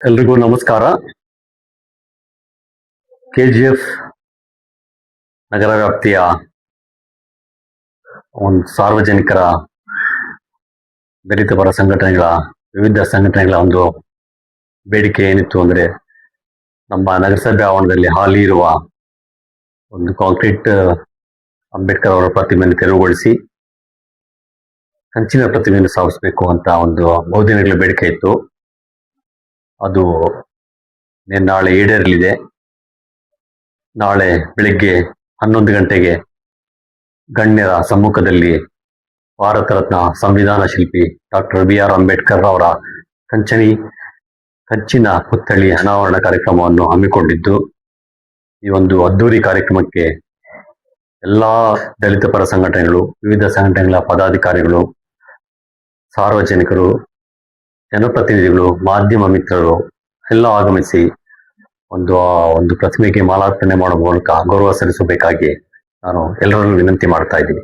ಎಲ್ರಿಗೂ ನಮಸ್ಕಾರ. ಕೆಜಿಎಫ್ ನಗರ ವ್ಯಾಪ್ತಿಯ ಒಂದು ಸಾರ್ವಜನಿಕರ ದಲಿತ ಪರ ಸಂಘಟನೆಗಳ ವಿವಿಧ ಸಂಘಟನೆಗಳ ಒಂದು ಬೇಡಿಕೆ ಏನಿತ್ತು ಅಂದ್ರೆ, ನಮ್ಮ ನಗರಸಭೆ ಆವರಣದಲ್ಲಿ ಹಾಲಿ ಇರುವ ಒಂದು ಕಾಂಕ್ರೀಟ್ ಅಂಬೇಡ್ಕರ್ ಅವರ ಪ್ರತಿಮೆಯನ್ನು ತೆರವುಗೊಳಿಸಿ ಕಂಚಿನ ಪ್ರತಿಮೆಯನ್ನು ಸ್ಥಾಪಿಸಬೇಕು ಅಂತ ಒಂದು ಬಹುದಿನಗಳ ಬೇಡಿಕೆ ಇತ್ತು. ಅದು ನಾಳೆ ಈಡೇರಲಿದೆ. ನಾಳೆ ಬೆಳಿಗ್ಗೆ 11 ಗಂಟೆಗೆ ಗಣ್ಯರ ಸಮ್ಮುಖದಲ್ಲಿ ಭಾರತ ರತ್ನ ಸಂವಿಧಾನ ಶಿಲ್ಪಿ ಡಾಕ್ಟರ್ BR ಅಂಬೇಡ್ಕರ್ ಅವರ ಕಂಚಿನ ಪುತ್ಥಳಿ ಅನಾವರಣ ಕಾರ್ಯಕ್ರಮವನ್ನು ಹಮ್ಮಿಕೊಂಡಿದ್ದು, ಈ ಒಂದು ಅದ್ದೂರಿ ಕಾರ್ಯಕ್ರಮಕ್ಕೆ ಎಲ್ಲಾ ದಲಿತ ಪರ ಸಂಘಟನೆಗಳು, ವಿವಿಧ ಸಂಘಟನೆಗಳ ಪದಾಧಿಕಾರಿಗಳು, ಸಾರ್ವಜನಿಕರು, ಜನಪ್ರತಿನಿಧಿಗಳು, ಮಾಧ್ಯಮ ಮಿತ್ರರು ಎಲ್ಲ ಆಗಮಿಸಿ ಒಂದು ಪ್ರತಿಮೆಗೆ ಮಾಲಾರ್ಪಣೆ ಮಾಡುವ ಮೂಲಕ ಗೌರವ ಸಲ್ಲಿಸಬೇಕಾಗಿ ನಾನು ಎಲ್ಲರನ್ನೂ ವಿನಂತಿ ಮಾಡ್ತಾ ಇದ್ದೀನಿ.